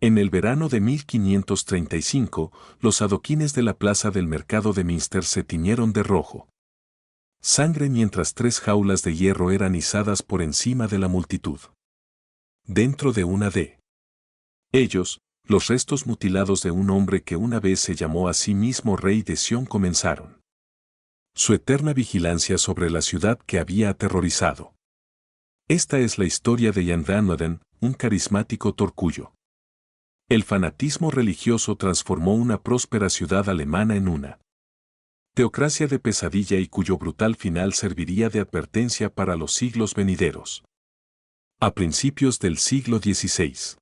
En el verano de 1535, los adoquines de la plaza del mercado de Münster se tiñeron de rojo. Sangre mientras 3 jaulas de hierro eran izadas por encima de la multitud. Dentro de una de ellos, los restos mutilados de un hombre que una vez se llamó a sí mismo rey de Sion comenzaron su eterna vigilancia sobre la ciudad que había aterrorizado. Esta es la historia de Jan van Noden, un carismático torcullo. El fanatismo religioso transformó una próspera ciudad alemana en una teocracia de pesadilla y cuyo brutal final serviría de advertencia para los siglos venideros. A principios del siglo XVI.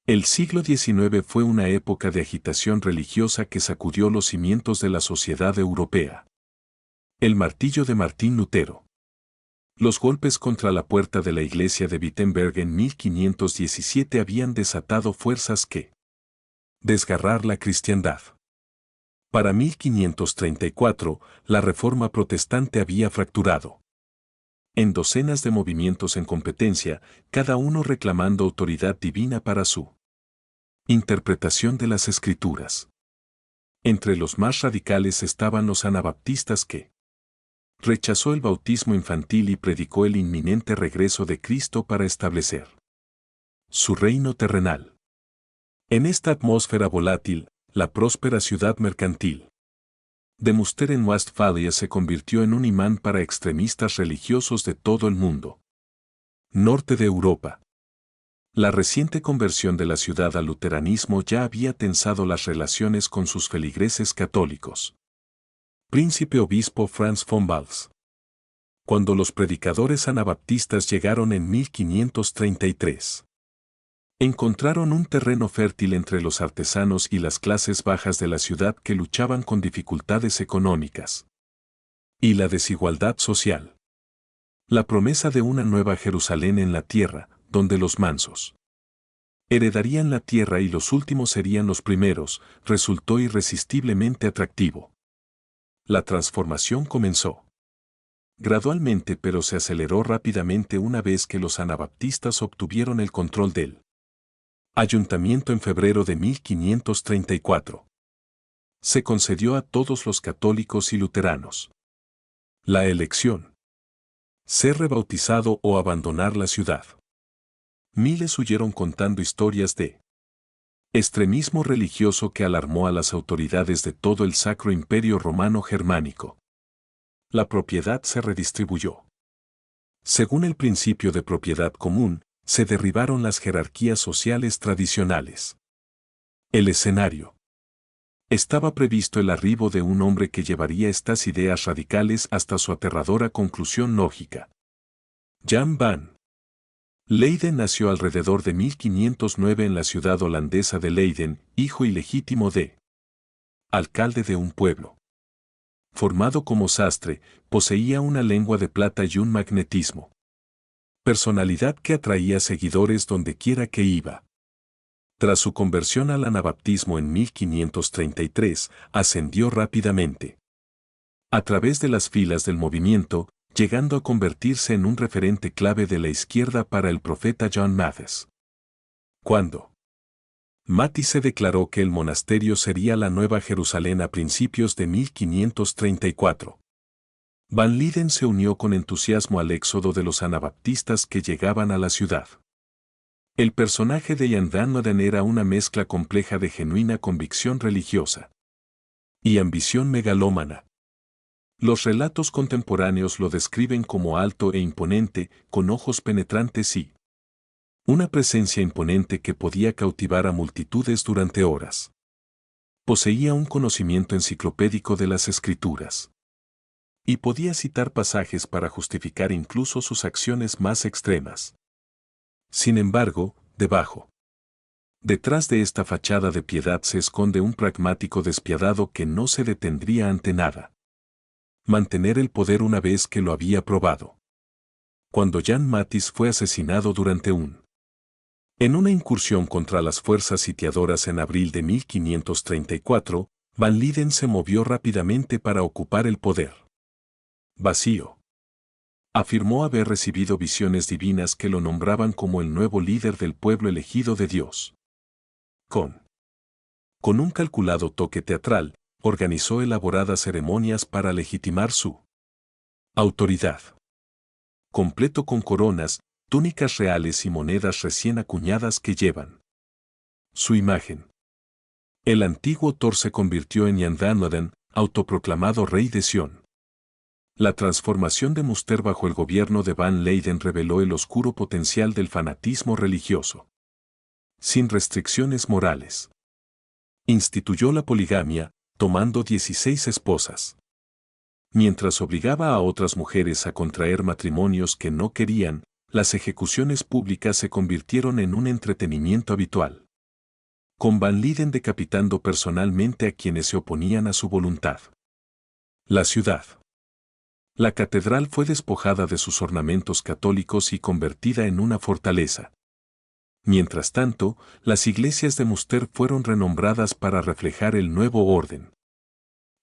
El siglo XIX fue una época de agitación religiosa que sacudió los cimientos de la sociedad europea. El martillo de Martín Lutero. Los golpes contra la puerta de la iglesia de Wittenberg en 1517 habían desatado fuerzas que desgarrar la cristiandad. Para 1534, la Reforma protestante había fracturado en docenas de movimientos en competencia, cada uno reclamando autoridad divina para su interpretación de las Escrituras. Entre los más radicales estaban los anabaptistas que rechazó el bautismo infantil y predicó el inminente regreso de Cristo para establecer su reino terrenal. En esta atmósfera volátil, la próspera ciudad mercantil de Münster en Westfalia se convirtió en un imán para extremistas religiosos de todo el mundo. Norte de Europa. La reciente conversión de la ciudad al luteranismo ya había tensado las relaciones con sus feligreses católicos. Príncipe obispo Franz von Wals. Cuando los predicadores anabaptistas llegaron en 1533, encontraron un terreno fértil entre los artesanos y las clases bajas de la ciudad que luchaban con dificultades económicas y la desigualdad social. La promesa de una nueva Jerusalén en la tierra, donde los mansos heredarían la tierra y los últimos serían los primeros, resultó irresistiblemente atractivo. La transformación comenzó gradualmente, pero se aceleró rápidamente una vez que los anabaptistas obtuvieron el control del ayuntamiento en febrero de 1534. Se concedió a todos los católicos y luteranos la elección: ser rebautizado o abandonar la ciudad. Miles huyeron contando historias de extremismo religioso que alarmó a las autoridades de todo el Sacro Imperio Romano Germánico. La propiedad se redistribuyó. Según el principio de propiedad común, se derribaron las jerarquías sociales tradicionales. El escenario. Estaba previsto el arribo de un hombre que llevaría estas ideas radicales hasta su aterradora conclusión lógica. Jan van Leyden nació alrededor de 1509 en la ciudad holandesa de Leiden, hijo ilegítimo de alcalde de un pueblo. Formado como sastre, poseía una lengua de plata y un magnetismo. Personalidad que atraía seguidores donde quiera que iba. Tras su conversión al anabaptismo en 1533, ascendió rápidamente a través de las filas del movimiento, llegando a convertirse en un referente clave de la izquierda para el profeta John Mathis. Cuando Matisse declaró que el monasterio sería la Nueva Jerusalén a principios de 1534, Van Leyden se unió con entusiasmo al éxodo de los anabaptistas que llegaban a la ciudad. El personaje de Jan van Noden era una mezcla compleja de genuina convicción religiosa y ambición megalómana. Los relatos contemporáneos lo describen como alto e imponente, con ojos penetrantes y una presencia imponente que podía cautivar a multitudes durante horas. Poseía un conocimiento enciclopédico de las Escrituras y podía citar pasajes para justificar incluso sus acciones más extremas. Sin embargo, detrás de esta fachada de piedad se esconde un pragmático despiadado que no se detendría ante nada. Mantener el poder una vez que lo había probado. Cuando Jan Matthys fue asesinado en una incursión contra las fuerzas sitiadoras en abril de 1534, Van Leyden se movió rápidamente para ocupar el poder. Vacío. Afirmó haber recibido visiones divinas que lo nombraban como el nuevo líder del pueblo elegido de Dios. Con un calculado toque teatral, organizó elaboradas ceremonias para legitimar su autoridad. Completo con coronas, túnicas reales y monedas recién acuñadas que llevan su imagen. El antiguo Thor se convirtió en Yandanadan, autoproclamado rey de Sion. La transformación de Muster bajo el gobierno de Van Leyden reveló el oscuro potencial del fanatismo religioso. Sin restricciones morales. Instituyó la poligamia, tomando 16 esposas. Mientras obligaba a otras mujeres a contraer matrimonios que no querían, las ejecuciones públicas se convirtieron en un entretenimiento habitual. Con Van Leyden decapitando personalmente a quienes se oponían a su voluntad. La ciudad. La catedral fue despojada de sus ornamentos católicos y convertida en una fortaleza. Mientras tanto, las iglesias de Muster fueron renombradas para reflejar el nuevo orden.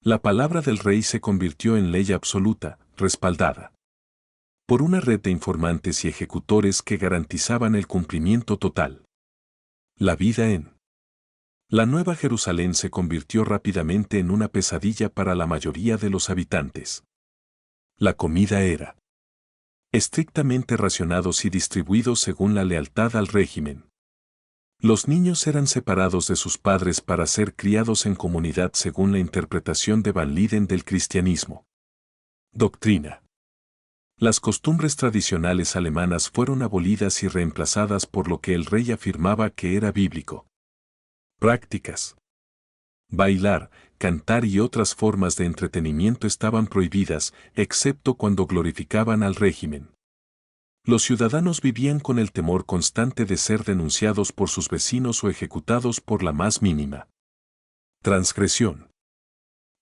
La palabra del rey se convirtió en ley absoluta, respaldada por una red de informantes y ejecutores que garantizaban el cumplimiento total. La vida en la Nueva Jerusalén se convirtió rápidamente en una pesadilla para la mayoría de los habitantes. La comida era estrictamente racionados y distribuidos según la lealtad al régimen. Los niños eran separados de sus padres para ser criados en comunidad según la interpretación de Van Leyden del cristianismo. Doctrina. Las costumbres tradicionales alemanas fueron abolidas y reemplazadas por lo que el rey afirmaba que era bíblico. Prácticas. Bailar, cantar y otras formas de entretenimiento estaban prohibidas, excepto cuando glorificaban al régimen. Los ciudadanos vivían con el temor constante de ser denunciados por sus vecinos o ejecutados por la más mínima transgresión.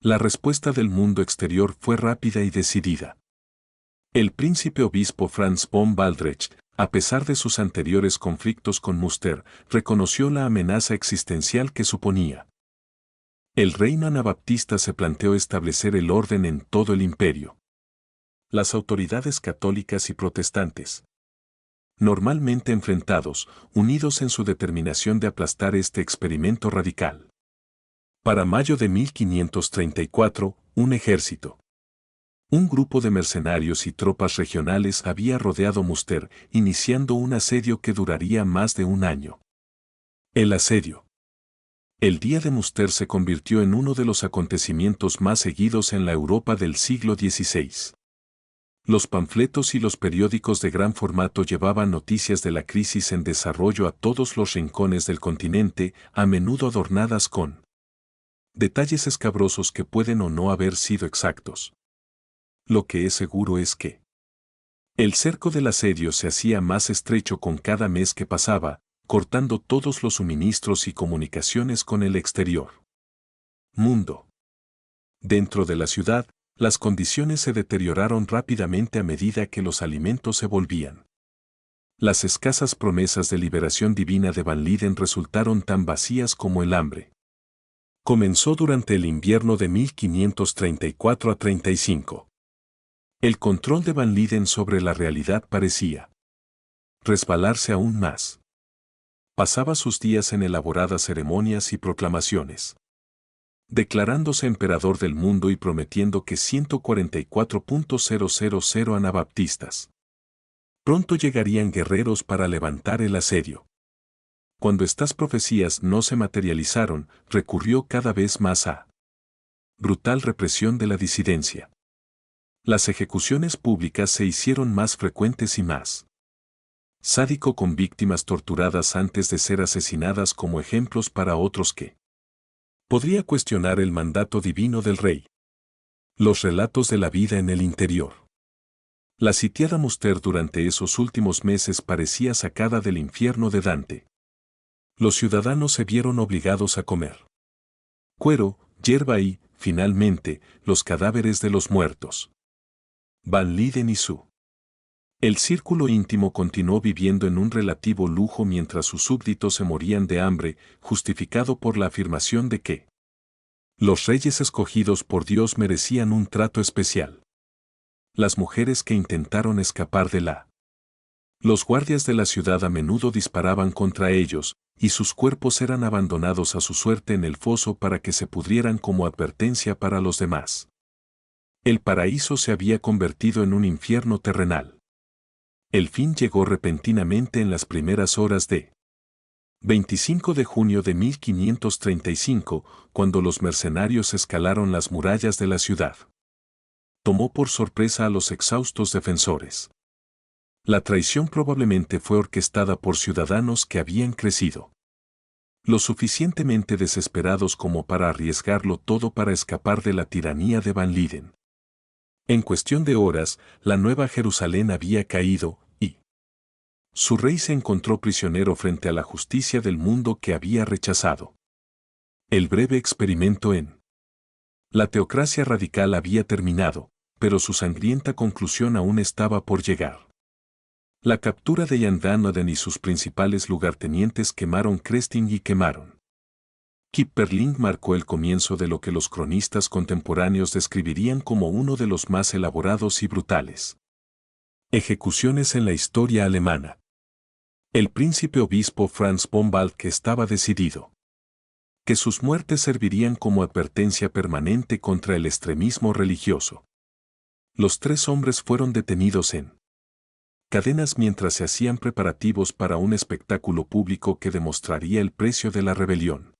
La respuesta del mundo exterior fue rápida y decidida. El príncipe obispo Franz von Waldrecht, a pesar de sus anteriores conflictos con Muster, reconoció la amenaza existencial que suponía. El reino anabaptista se planteó establecer el orden en todo el imperio. Las autoridades católicas y protestantes, normalmente enfrentados, unidos en su determinación de aplastar este experimento radical. Para mayo de 1534, un ejército. Un grupo de mercenarios y tropas regionales había rodeado Muster, iniciando un asedio que duraría más de un año. El asedio. El día de Muster se convirtió en uno de los acontecimientos más seguidos en la Europa del siglo XVI. Los panfletos y los periódicos de gran formato llevaban noticias de la crisis en desarrollo a todos los rincones del continente, a menudo adornadas con detalles escabrosos que pueden o no haber sido exactos. Lo que es seguro es que el cerco del asedio se hacía más estrecho con cada mes que pasaba, cortando todos los suministros y comunicaciones con el exterior. Mundo. Dentro de la ciudad, las condiciones se deterioraron rápidamente a medida que los alimentos se volvían. Las escasas promesas de liberación divina de Van Leyden resultaron tan vacías como el hambre. Comenzó durante el invierno de 1534 a 35. El control de Van Leyden sobre la realidad parecía resbalarse aún más. Pasaba sus días en elaboradas ceremonias y proclamaciones, declarándose emperador del mundo y prometiendo que 144.000 anabaptistas. Pronto llegarían guerreros para levantar el asedio. Cuando estas profecías no se materializaron, recurrió cada vez más a brutal represión de la disidencia. Las ejecuciones públicas se hicieron más frecuentes y más sádico con víctimas torturadas antes de ser asesinadas como ejemplos para otros que podría cuestionar el mandato divino del rey. Los relatos de la vida en el interior. La sitiada Muster durante esos últimos meses parecía sacada del infierno de Dante. Los ciudadanos se vieron obligados a comer cuero, hierba y, finalmente, los cadáveres de los muertos. Van Leyden y su el círculo íntimo continuó viviendo en un relativo lujo mientras sus súbditos se morían de hambre, justificado por la afirmación de que los reyes escogidos por Dios merecían un trato especial. Las mujeres que intentaron escapar de la Los guardias de la ciudad a menudo disparaban contra ellos, y sus cuerpos eran abandonados a su suerte en el foso para que se pudrieran como advertencia para los demás. El paraíso se había convertido en un infierno terrenal. El fin llegó repentinamente en las primeras horas de 25 de junio de 1535, cuando los mercenarios escalaron las murallas de la ciudad. Tomó por sorpresa a los exhaustos defensores. La traición probablemente fue orquestada por ciudadanos que habían crecido lo suficientemente desesperados como para arriesgarlo todo para escapar de la tiranía de Van Liden. En cuestión de horas, la Nueva Jerusalén había caído, y su rey se encontró prisionero frente a la justicia del mundo que había rechazado. El breve experimento en la teocracia radical había terminado, pero su sangrienta conclusión aún estaba por llegar. La captura de Jan van Noden y sus principales lugartenientes quemaron Cresting y quemaron Kipperling marcó el comienzo de lo que los cronistas contemporáneos describirían como uno de los más elaborados y brutales ejecuciones en la historia alemana. El príncipe obispo Franz von Balck estaba decidido que sus muertes servirían como advertencia permanente contra el extremismo religioso. Los 3 hombres fueron detenidos en cadenas mientras se hacían preparativos para un espectáculo público que demostraría el precio de la rebelión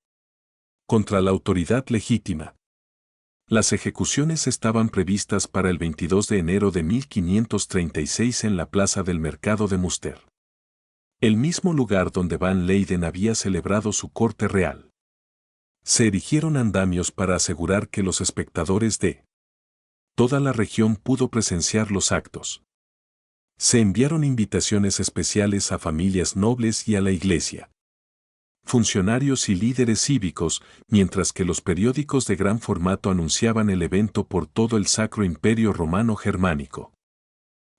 contra la autoridad legítima. Las ejecuciones estaban previstas para el 22 de enero de 1536 en la plaza del mercado de Münster, el mismo lugar donde Van Leyden había celebrado su corte real. Se erigieron andamios para asegurar que los espectadores de toda la región pudo presenciar los actos. Se enviaron invitaciones especiales a familias nobles y a la iglesia, funcionarios y líderes cívicos, mientras que los periódicos de gran formato anunciaban el evento por todo el Sacro Imperio Romano Germánico.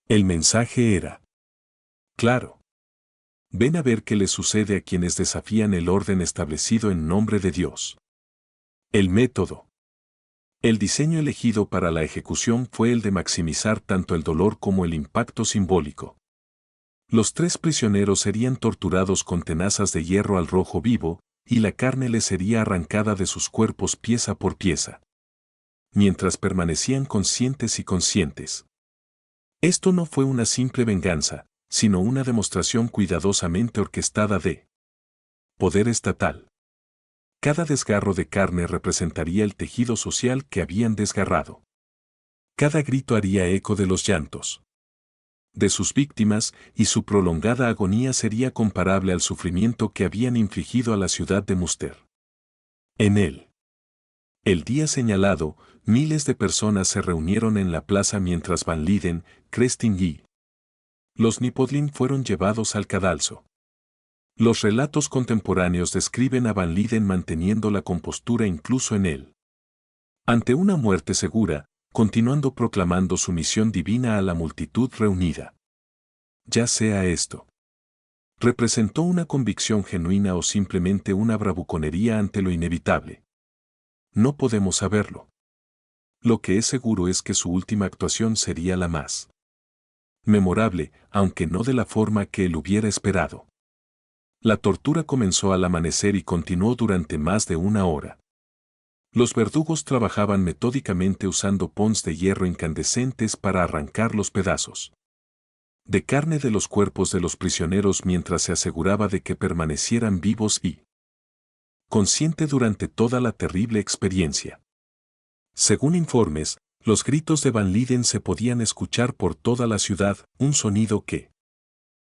El mensaje era claro. Ven a ver qué les sucede a quienes desafían el orden establecido en nombre de Dios. El método. El diseño elegido para la ejecución fue el de maximizar tanto el dolor como el impacto simbólico. Los 3 prisioneros serían torturados con tenazas de hierro al rojo vivo, y la carne les sería arrancada de sus cuerpos pieza por pieza, mientras permanecían conscientes y conscientes. Esto no fue una simple venganza, sino una demostración cuidadosamente orquestada de poder estatal. Cada desgarro de carne representaría el tejido social que habían desgarrado. Cada grito haría eco de los llantos de sus víctimas, y su prolongada agonía sería comparable al sufrimiento que habían infligido a la ciudad de Münster. En el día señalado, miles de personas se reunieron en la plaza mientras Van Liden, Cresting y los Nipodlin fueron llevados al cadalso. Los relatos contemporáneos describen a Van Liden manteniendo la compostura incluso en él. Ante una muerte segura, continuando proclamando su misión divina a la multitud reunida. Ya sea esto representó una convicción genuina o simplemente una bravuconería ante lo inevitable. No podemos saberlo. Lo que es seguro es que su última actuación sería la más memorable, aunque no de la forma que él hubiera esperado. La tortura comenzó al amanecer y continuó durante más de 1 hora. Los verdugos trabajaban metódicamente usando ponds de hierro incandescentes para arrancar los pedazos de carne de los cuerpos de los prisioneros mientras se aseguraba de que permanecieran vivos y consciente durante toda la terrible experiencia. Según informes, los gritos de Van Liden se podían escuchar por toda la ciudad, un sonido que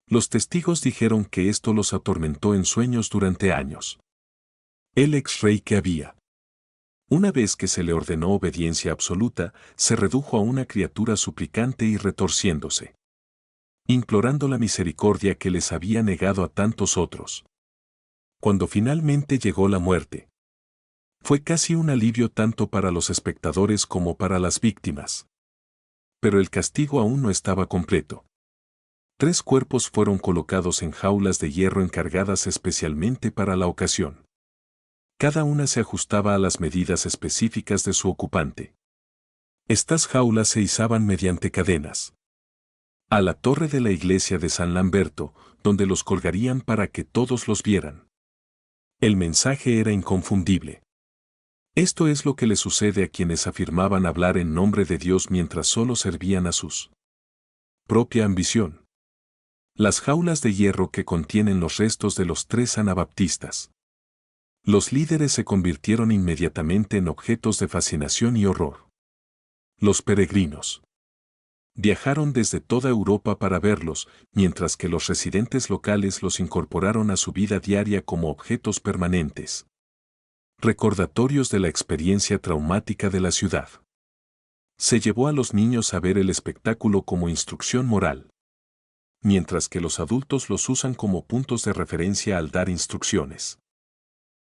los testigos dijeron que esto los atormentó en sueños durante años. El ex-rey que había una vez que se le ordenó obediencia absoluta, se redujo a una criatura suplicante y retorciéndose, implorando la misericordia que les había negado a tantos otros. Cuando finalmente llegó la muerte, fue casi un alivio tanto para los espectadores como para las víctimas. Pero el castigo aún no estaba completo. 3 cuerpos fueron colocados en jaulas de hierro encargadas especialmente para la ocasión. Cada una se ajustaba a las medidas específicas de su ocupante. Estas jaulas se izaban mediante cadenas a la torre de la iglesia de San Lamberto, donde los colgarían para que todos los vieran. El mensaje era inconfundible. Esto es lo que le sucede a quienes afirmaban hablar en nombre de Dios mientras solo servían a su propia ambición. Las jaulas de hierro que contienen los restos de los 3 anabaptistas. Los líderes se convirtieron inmediatamente en objetos de fascinación y horror. Los peregrinos viajaron desde toda Europa para verlos, mientras que los residentes locales los incorporaron a su vida diaria como objetos permanentes. Recordatorios de la experiencia traumática de la ciudad. Se llevó a los niños a ver el espectáculo como instrucción moral, mientras que los adultos los usan como puntos de referencia al dar instrucciones.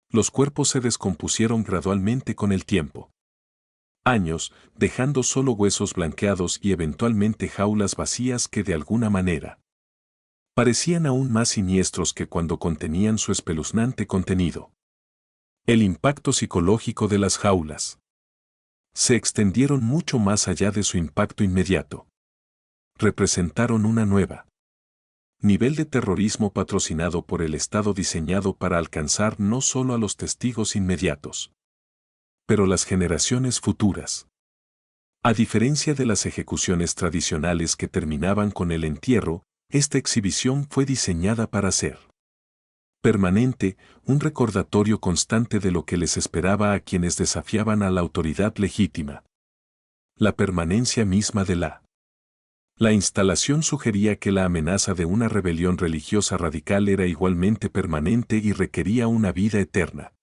Los cuerpos se descompusieron gradualmente con el tiempo. Años, dejando solo huesos blanqueados y eventualmente jaulas vacías que de alguna manera parecían aún más siniestros que cuando contenían su espeluznante contenido. El impacto psicológico de las jaulas se extendieron mucho más allá de su impacto inmediato. Representaron una nueva nivel de terrorismo patrocinado por el Estado diseñado para alcanzar no solo a los testigos inmediatos, pero las generaciones futuras. A diferencia de las ejecuciones tradicionales que terminaban con el entierro, esta exhibición fue diseñada para ser permanente, un recordatorio constante de lo que les esperaba a quienes desafiaban a la autoridad legítima. La permanencia misma de la instalación sugería que la amenaza de una rebelión religiosa radical era igualmente permanente y requería una vida eterna.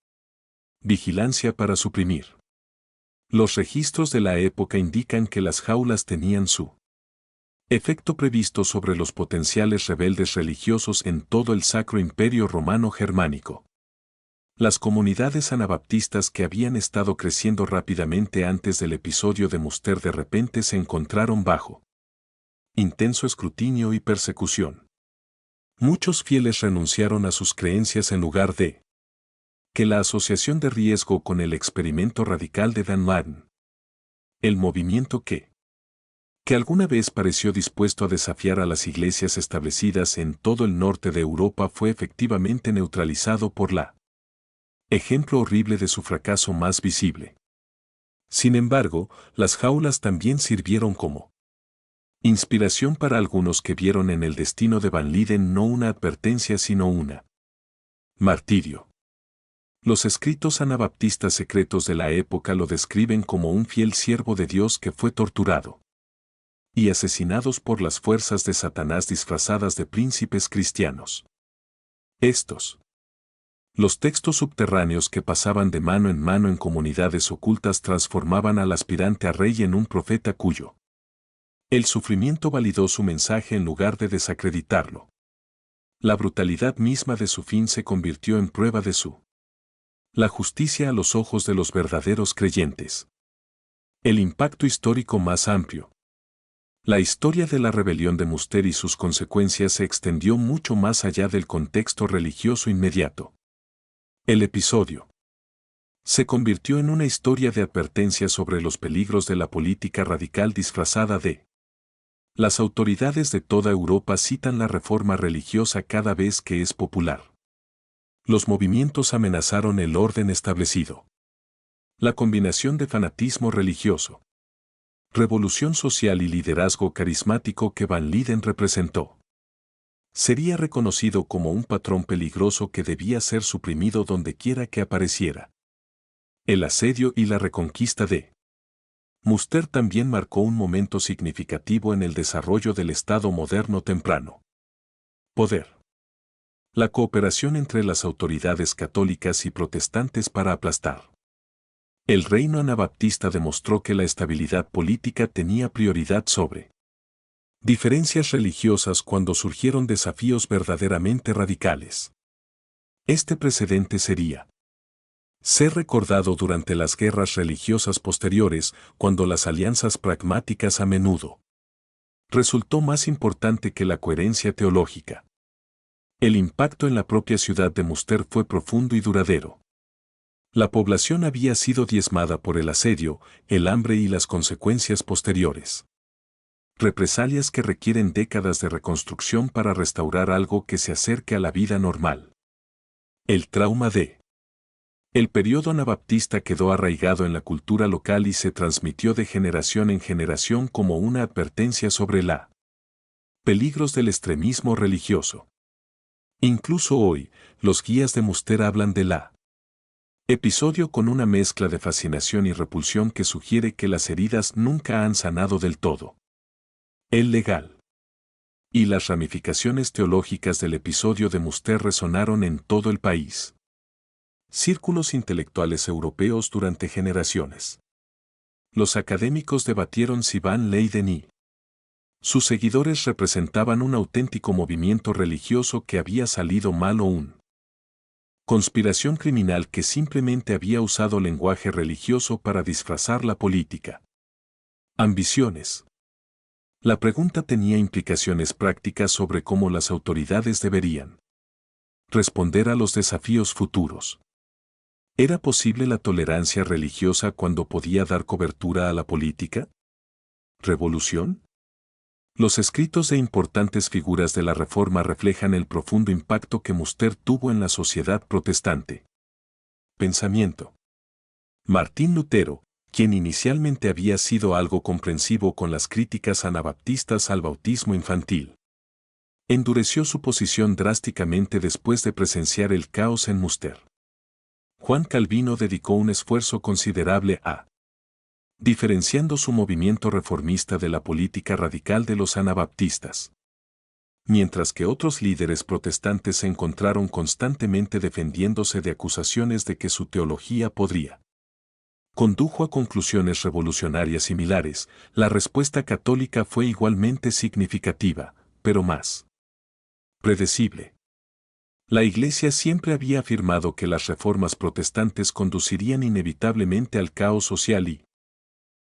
Vigilancia para suprimir. Los registros de la época indican que las jaulas tenían su efecto previsto sobre los potenciales rebeldes religiosos en todo el Sacro Imperio Romano Germánico. Las comunidades anabaptistas que habían estado creciendo rápidamente antes del episodio de Münster de repente se encontraron bajo intenso escrutinio y persecución. Muchos fieles renunciaron a sus creencias en lugar de que la asociación de riesgo con el experimento radical de Dan Madden. El movimiento que alguna vez pareció dispuesto a desafiar a las iglesias establecidas en todo el norte de Europa fue efectivamente neutralizado por la ejemplo horrible de su fracaso más visible. Sin embargo, las jaulas también sirvieron como inspiración para algunos que vieron en el destino de Van Liden no una advertencia sino una martirio. Los escritos anabaptistas secretos de la época lo describen como un fiel siervo de Dios que fue torturado y asesinados por las fuerzas de Satanás disfrazadas de príncipes cristianos. Los textos subterráneos que pasaban de mano en comunidades ocultas transformaban al aspirante a rey en un profeta cuyo el sufrimiento validó su mensaje en lugar de desacreditarlo. La brutalidad misma de su fin se convirtió en prueba de la justicia a los ojos de los verdaderos creyentes. El impacto histórico más amplio. La historia de la rebelión de Münster y sus consecuencias se extendió mucho más allá del contexto religioso inmediato. El episodio se convirtió en una historia de advertencia sobre los peligros de la política radical disfrazada de. Las autoridades de toda Europa citan la reforma religiosa cada vez que es popular. Los movimientos amenazaron el orden establecido. La combinación de fanatismo religioso, revolución social y liderazgo carismático que Van Liden representó sería reconocido como un patrón peligroso que debía ser suprimido dondequiera que apareciera. El asedio y la reconquista de Münster también marcó un momento significativo en el desarrollo del Estado moderno temprano. Poder. La cooperación entre las autoridades católicas y protestantes para aplastar el reino anabaptista demostró que la estabilidad política tenía prioridad sobre diferencias religiosas cuando surgieron desafíos verdaderamente radicales. Este precedente sería ser recordado durante las guerras religiosas posteriores, cuando las alianzas pragmáticas a menudo resultó más importante que la coherencia teológica. El impacto en la propia ciudad de Münster fue profundo y duradero. La población había sido diezmada por el asedio, el hambre y las consecuencias posteriores. Represalias que requieren décadas de reconstrucción para restaurar algo que se acerque a la vida normal. El trauma de el período anabaptista quedó arraigado en la cultura local y se transmitió de generación en generación como una advertencia sobre la peligros del extremismo religioso. Incluso hoy, los guías de Muster hablan de la episodio con una mezcla de fascinación y repulsión que sugiere que las heridas nunca han sanado del todo. El legal y las ramificaciones teológicas del episodio de Muster resonaron en todo el país. Círculos intelectuales europeos durante generaciones. Los académicos debatieron si Van Leyden y sus seguidores representaban un auténtico movimiento religioso que había salido mal o un conspiración criminal que simplemente había usado lenguaje religioso para disfrazar la política. Ambiciones. La pregunta tenía implicaciones prácticas sobre cómo las autoridades deberían responder a los desafíos futuros. ¿Era posible la tolerancia religiosa cuando podía dar cobertura a la política? ¿Revolución? Los escritos de importantes figuras de la Reforma reflejan el profundo impacto que Muster tuvo en la sociedad protestante. Pensamiento. Martín Lutero, quien inicialmente había sido algo comprensivo con las críticas anabaptistas al bautismo infantil, endureció su posición drásticamente después de presenciar el caos en Muster. Juan Calvino dedicó un esfuerzo considerable a diferenciando su movimiento reformista de la política radical de los anabaptistas. Mientras que otros líderes protestantes se encontraron constantemente defendiéndose de acusaciones de que su teología podría condujo a conclusiones revolucionarias similares, la respuesta católica fue igualmente significativa, pero más predecible. La Iglesia siempre había afirmado que las reformas protestantes conducirían inevitablemente al caos social y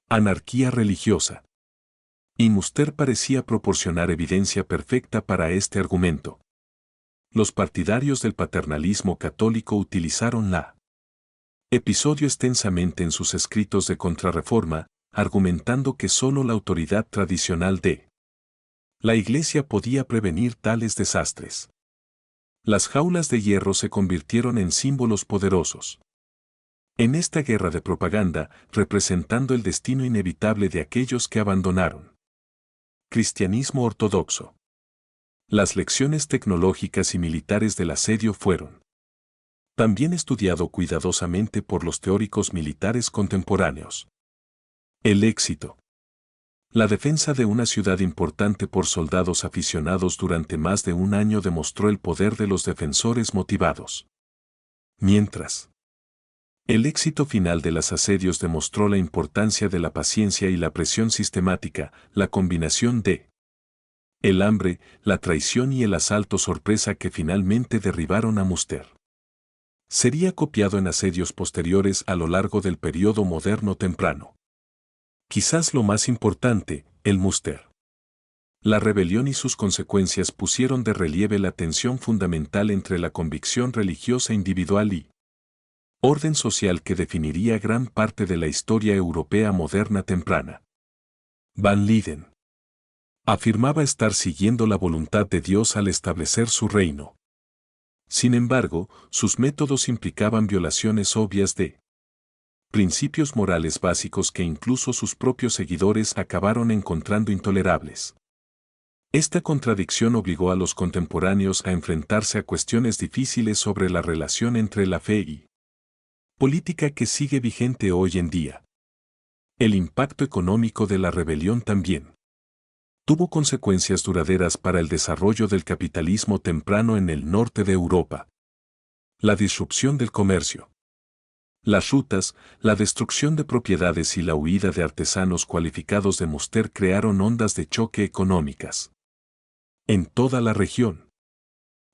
anarquía religiosa. Y Muster parecía proporcionar evidencia perfecta para este argumento. Los partidarios del paternalismo católico utilizaron la episodio extensamente en sus escritos de contrarreforma, argumentando que solo la autoridad tradicional de la Iglesia podía prevenir tales desastres. Las jaulas de hierro se convirtieron en símbolos poderosos en esta guerra de propaganda, representando el destino inevitable de aquellos que abandonaron cristianismo ortodoxo. Las lecciones tecnológicas y militares del asedio fueron también estudiado cuidadosamente por los teóricos militares contemporáneos. El éxito. La defensa de una ciudad importante por soldados aficionados durante más de un año demostró el poder de los defensores motivados. Mientras el éxito final de los asedios demostró la importancia de la paciencia y la presión sistemática, la combinación de el hambre, la traición y el asalto sorpresa que finalmente derribaron a Muster. Sería copiado en asedios posteriores a lo largo del período moderno temprano. Quizás lo más importante, el Muster. La rebelión y sus consecuencias pusieron de relieve la tensión fundamental entre la convicción religiosa individual y orden social que definiría gran parte de la historia europea moderna temprana. Van Leyden afirmaba estar siguiendo la voluntad de Dios al establecer su reino. Sin embargo, sus métodos implicaban violaciones obvias de principios morales básicos que incluso sus propios seguidores acabaron encontrando intolerables. Esta contradicción obligó a los contemporáneos a enfrentarse a cuestiones difíciles sobre la relación entre la fe y política que sigue vigente hoy en día. El impacto económico de la rebelión también tuvo consecuencias duraderas para el desarrollo del capitalismo temprano en el norte de Europa. La disrupción del comercio. Las rutas, la destrucción de propiedades y la huida de artesanos cualificados de Muster crearon ondas de choque económicas en toda la región.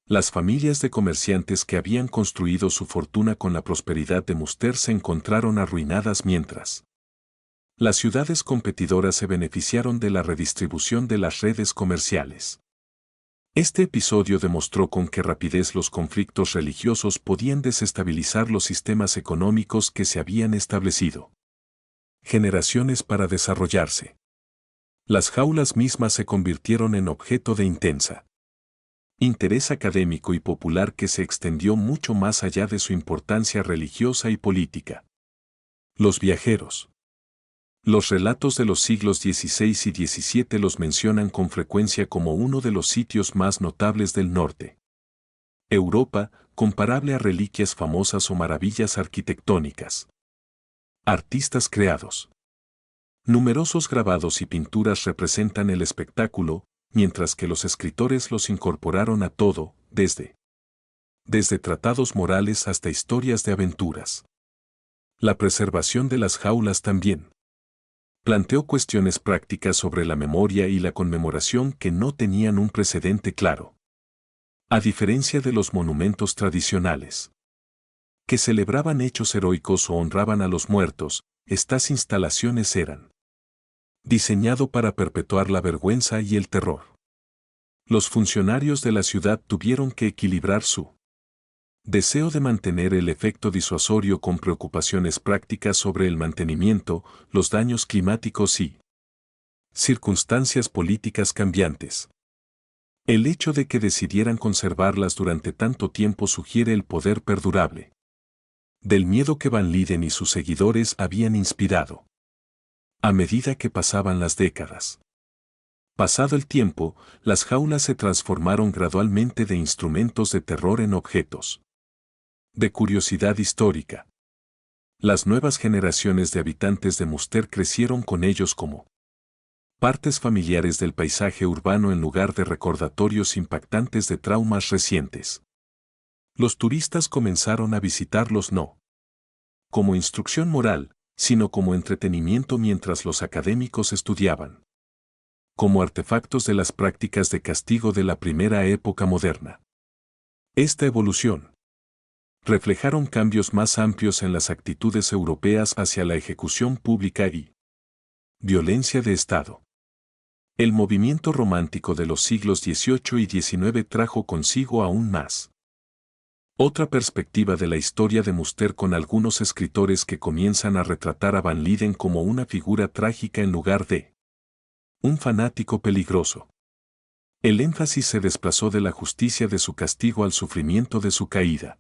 Las familias de comerciantes que habían construido su fortuna con la prosperidad de Muster se encontraron arruinadas mientras las ciudades competidoras se beneficiaron de la redistribución de las redes comerciales. Este episodio demostró con qué rapidez los conflictos religiosos podían desestabilizar los sistemas económicos que se habían establecido generaciones para desarrollarse. Las jaulas mismas se convirtieron en objeto de intensa interés académico y popular que se extendió mucho más allá de su importancia religiosa y política. Los viajeros. Los relatos de los siglos XVI y XVII los mencionan con frecuencia como uno de los sitios más notables del norte. Europa, comparable a reliquias famosas o maravillas arquitectónicas. Artistas creados. Numerosos grabados y pinturas representan el espectáculo, mientras que los escritores los incorporaron a todo, desde tratados morales hasta historias de aventuras. La preservación de las jaulas también planteó cuestiones prácticas sobre la memoria y la conmemoración que no tenían un precedente claro. A diferencia de los monumentos tradicionales, que celebraban hechos heroicos o honraban a los muertos, estas instalaciones eran diseñado para perpetuar la vergüenza y el terror. Los funcionarios de la ciudad tuvieron que equilibrar su deseo de mantener el efecto disuasorio con preocupaciones prácticas sobre el mantenimiento, los daños climáticos y circunstancias políticas cambiantes. El hecho de que decidieran conservarlas durante tanto tiempo sugiere el poder perdurable del miedo que Van Liden y sus seguidores habían inspirado. A medida que pasaban las décadas. Pasado el tiempo, las jaulas se transformaron gradualmente de instrumentos de terror en objetos de curiosidad histórica. Las nuevas generaciones de habitantes de Münster crecieron con ellos como partes familiares del paisaje urbano en lugar de recordatorios impactantes de traumas recientes. Los turistas comenzaron a visitarlos no como instrucción moral, sino como entretenimiento mientras los académicos estudiaban. Como artefactos de las prácticas de castigo de la primera época moderna. Esta evolución reflejaron cambios más amplios en las actitudes europeas hacia la ejecución pública y violencia de Estado. El movimiento romántico de los siglos XVIII y XIX trajo consigo aún más otra perspectiva de la historia de Münster, con algunos escritores que comienzan a retratar a Van Liden como una figura trágica en lugar de un fanático peligroso. El énfasis se desplazó de la justicia de su castigo al sufrimiento de su caída.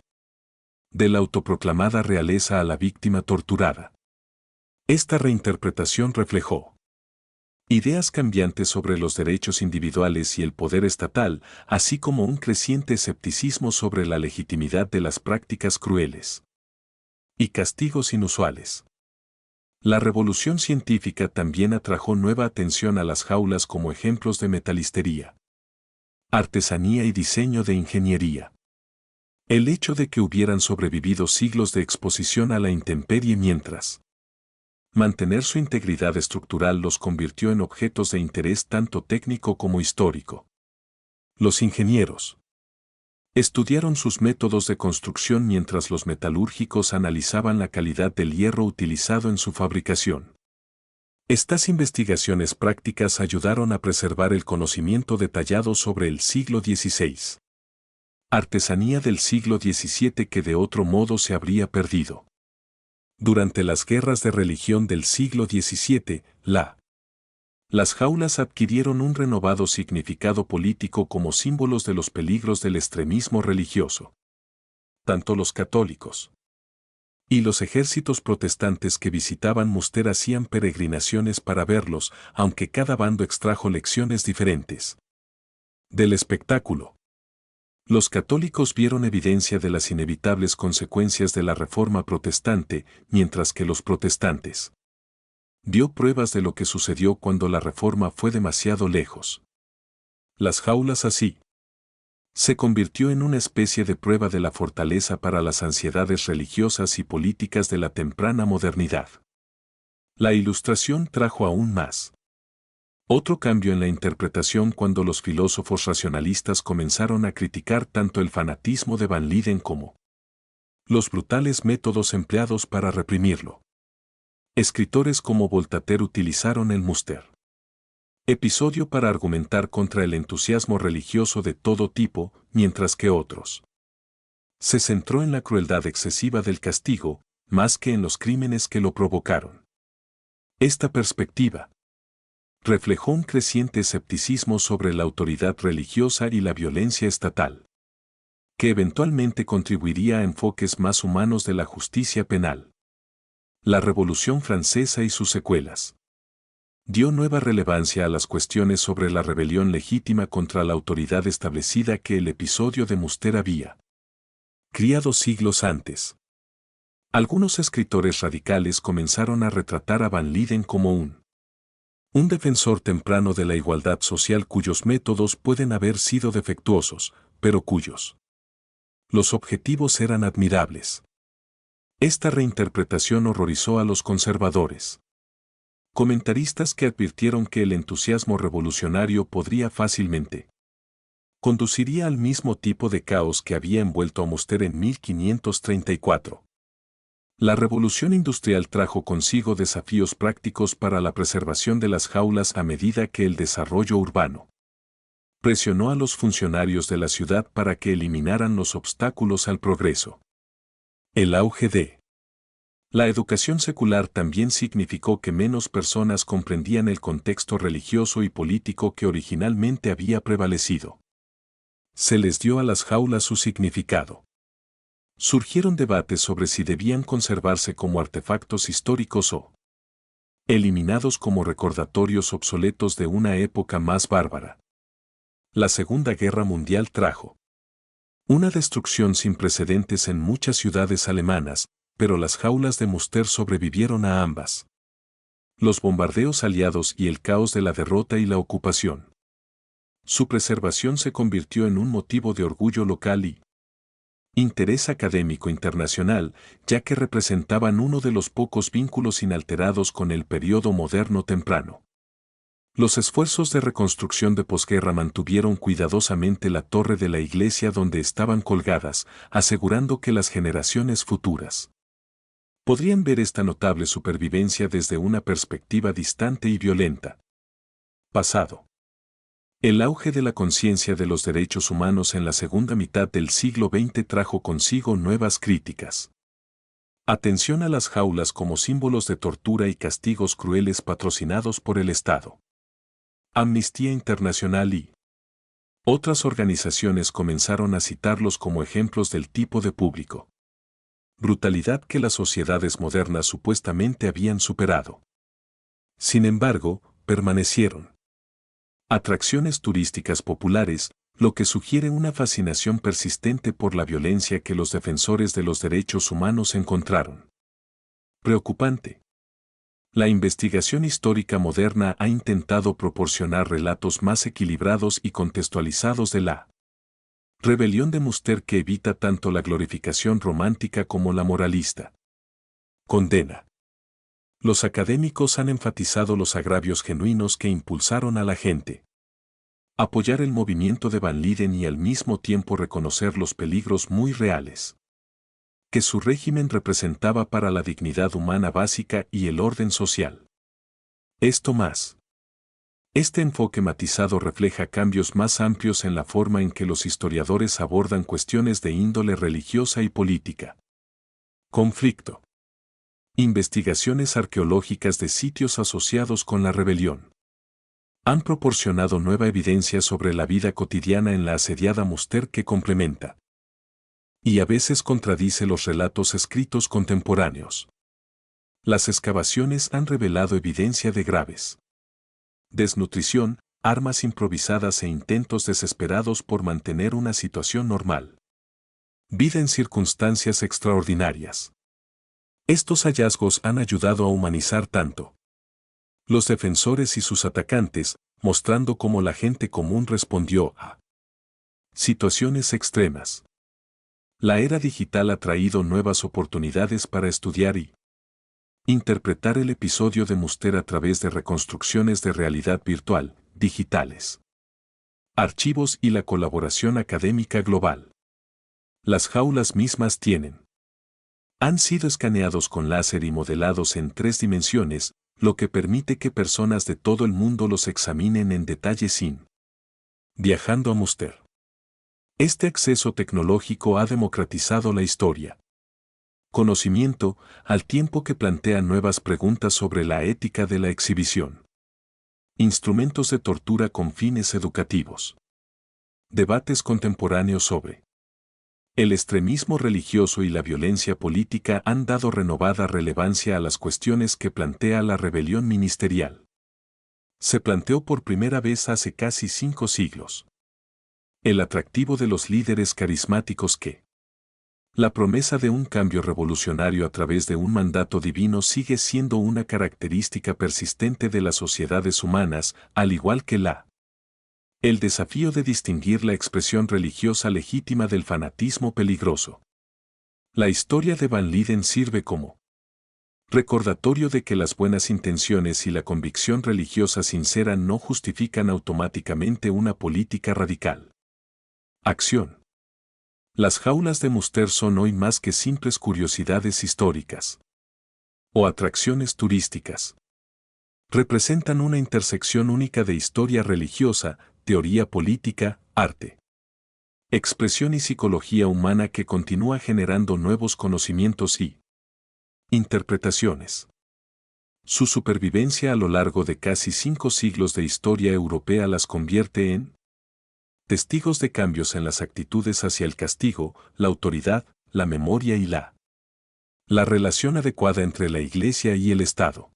De la autoproclamada realeza a la víctima torturada. Esta reinterpretación reflejó ideas cambiantes sobre los derechos individuales y el poder estatal, así como un creciente escepticismo sobre la legitimidad de las prácticas crueles y castigos inusuales. La revolución científica también atrajo nueva atención a las jaulas como ejemplos de metalistería, artesanía y diseño de ingeniería. El hecho de que hubieran sobrevivido siglos de exposición a la intemperie mientras mantener su integridad estructural los convirtió en objetos de interés tanto técnico como histórico. Los ingenieros estudiaron sus métodos de construcción mientras los metalúrgicos analizaban la calidad del hierro utilizado en su fabricación. Estas investigaciones prácticas ayudaron a preservar el conocimiento detallado sobre el siglo XVI. Artesanía del siglo XVII que de otro modo se habría perdido. Durante las guerras de religión del siglo XVII, las jaulas adquirieron un renovado significado político como símbolos de los peligros del extremismo religioso. Tanto los católicos y los ejércitos protestantes que visitaban Münster hacían peregrinaciones para verlos, aunque cada bando extrajo lecciones diferentes del espectáculo. Los católicos vieron evidencia de las inevitables consecuencias de la Reforma protestante, mientras que los protestantes dio pruebas de lo que sucedió cuando la Reforma fue demasiado lejos. Las jaulas así se convirtió en una especie de prueba de la fortaleza para las ansiedades religiosas y políticas de la temprana modernidad. La Ilustración trajo aún más otro cambio en la interpretación cuando los filósofos racionalistas comenzaron a criticar tanto el fanatismo de Van Liden como los brutales métodos empleados para reprimirlo. Escritores como Voltaire utilizaron el Münster episodio para argumentar contra el entusiasmo religioso de todo tipo, mientras que otros se centró en la crueldad excesiva del castigo, más que en los crímenes que lo provocaron. Esta perspectiva reflejó un creciente escepticismo sobre la autoridad religiosa y la violencia estatal, que eventualmente contribuiría a enfoques más humanos de la justicia penal. La Revolución Francesa y sus secuelas dio nueva relevancia a las cuestiones sobre la rebelión legítima contra la autoridad establecida que el episodio de Münster había criado siglos antes. Algunos escritores radicales comenzaron a retratar a Van Linden como un defensor temprano de la igualdad social cuyos métodos pueden haber sido defectuosos, pero cuyos los objetivos eran admirables. Esta reinterpretación horrorizó a los conservadores. Comentaristas que advirtieron que el entusiasmo revolucionario podría fácilmente conduciría al mismo tipo de caos que había envuelto a Münster en 1534. La revolución industrial trajo consigo desafíos prácticos para la preservación de las jaulas a medida que el desarrollo urbano presionó a los funcionarios de la ciudad para que eliminaran los obstáculos al progreso. El auge de la educación secular también significó que menos personas comprendían el contexto religioso y político que originalmente había prevalecido. Se les dio a las jaulas su significado. Surgieron debates sobre si debían conservarse como artefactos históricos o eliminados como recordatorios obsoletos de una época más bárbara. La Segunda Guerra Mundial trajo una destrucción sin precedentes en muchas ciudades alemanas, pero las jaulas de Münster sobrevivieron a ambas. Los bombardeos aliados y el caos de la derrota y la ocupación. Su preservación se convirtió en un motivo de orgullo local y interés académico internacional, ya que representaban uno de los pocos vínculos inalterados con el periodo moderno temprano. Los esfuerzos de reconstrucción de posguerra mantuvieron cuidadosamente la torre de la iglesia donde estaban colgadas, asegurando que las generaciones futuras podrían ver esta notable supervivencia desde una perspectiva distante y violenta. Pasado. El auge de la conciencia de los derechos humanos en la segunda mitad del siglo XX trajo consigo nuevas críticas. Atención a las jaulas como símbolos de tortura y castigos crueles patrocinados por el Estado. Amnistía Internacional y otras organizaciones comenzaron a citarlos como ejemplos del tipo de público brutalidad que las sociedades modernas supuestamente habían superado. Sin embargo, permanecieron atracciones turísticas populares, lo que sugiere una fascinación persistente por la violencia que los defensores de los derechos humanos encontraron preocupante. La investigación histórica moderna ha intentado proporcionar relatos más equilibrados y contextualizados de la rebelión de Münster que evita tanto la glorificación romántica como la moralista condena. Los académicos han enfatizado los agravios genuinos que impulsaron a la gente a apoyar el movimiento de Van Linden y al mismo tiempo reconocer los peligros muy reales que su régimen representaba para la dignidad humana básica y el orden social. Este enfoque matizado refleja cambios más amplios en la forma en que los historiadores abordan cuestiones de índole religiosa y política. Conflicto. Investigaciones arqueológicas de sitios asociados con la rebelión han proporcionado nueva evidencia sobre la vida cotidiana en la asediada Münster que complementa y a veces contradice los relatos escritos contemporáneos. Las excavaciones han revelado evidencia de graves desnutrición, armas improvisadas e intentos desesperados por mantener una situación normal. Vida en circunstancias extraordinarias. Estos hallazgos han ayudado a humanizar tanto los defensores y sus atacantes, mostrando cómo la gente común respondió a situaciones extremas. La era digital ha traído nuevas oportunidades para estudiar y interpretar el episodio de Münster a través de reconstrucciones de realidad virtual, digitales, archivos y la colaboración académica global. Las jaulas mismas han sido escaneados con láser y modelados en 3 dimensiones, lo que permite que personas de todo el mundo los examinen en detalle sin viajando a Münster. Este acceso tecnológico ha democratizado la historia. Conocimiento, al tiempo que plantea nuevas preguntas sobre la ética de la exhibición. Instrumentos de tortura con fines educativos. Debates contemporáneos sobre el extremismo religioso y la violencia política han dado renovada relevancia a las cuestiones que plantea la rebelión ministerial. Se planteó por primera vez hace casi 5 siglos. El atractivo de los líderes carismáticos que la promesa de un cambio revolucionario a través de un mandato divino sigue siendo una característica persistente de las sociedades humanas, al igual que el desafío de distinguir la expresión religiosa legítima del fanatismo peligroso. La historia de Van Liden sirve como recordatorio de que las buenas intenciones y la convicción religiosa sincera no justifican automáticamente una política radical. Acción. Las jaulas de Münster son hoy más que simples curiosidades históricas o atracciones turísticas. Representan una intersección única de historia religiosa, teoría política, arte, expresión y psicología humana que continúa generando nuevos conocimientos y interpretaciones. Su supervivencia a lo largo de casi 5 siglos de historia europea las convierte en testigos de cambios en las actitudes hacia el castigo, la autoridad, la memoria y la relación adecuada entre la Iglesia y el Estado.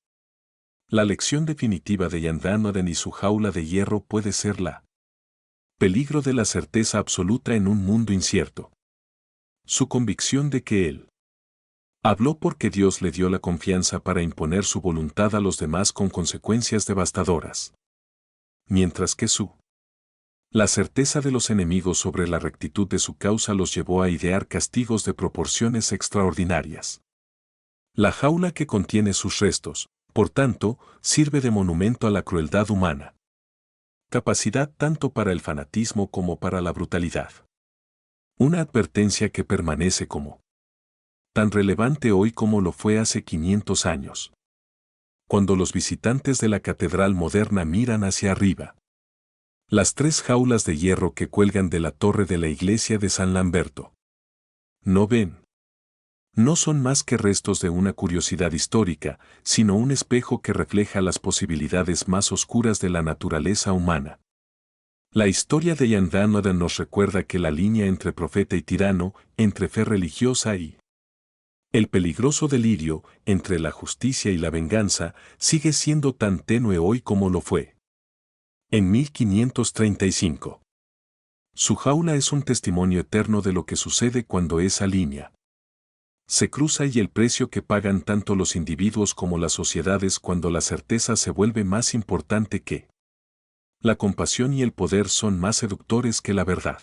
La lección definitiva de Jan van Noden y su jaula de hierro puede ser la peligro de la certeza absoluta en un mundo incierto. Su convicción de que él habló porque Dios le dio la confianza para imponer su voluntad a los demás con consecuencias devastadoras. Mientras que la certeza de los enemigos sobre la rectitud de su causa los llevó a idear castigos de proporciones extraordinarias. La jaula que contiene sus restos, por tanto, sirve de monumento a la crueldad humana. Capacidad tanto para el fanatismo como para la brutalidad. Una advertencia que permanece como tan relevante hoy como lo fue hace 500 años. Cuando los visitantes de la catedral moderna miran hacia arriba, las 3 jaulas de hierro que cuelgan de la torre de la iglesia de San Lamberto. ¿No ven? No son más que restos de una curiosidad histórica, sino un espejo que refleja las posibilidades más oscuras de la naturaleza humana. La historia de Jan van Noden nos recuerda que la línea entre profeta y tirano, entre fe religiosa y el peligroso delirio, entre la justicia y la venganza, sigue siendo tan tenue hoy como lo fue en 1535. Su jaula es un testimonio eterno de lo que sucede cuando esa línea se cruza y el precio que pagan tanto los individuos como las sociedades cuando la certeza se vuelve más importante que la compasión y el poder son más seductores que la verdad.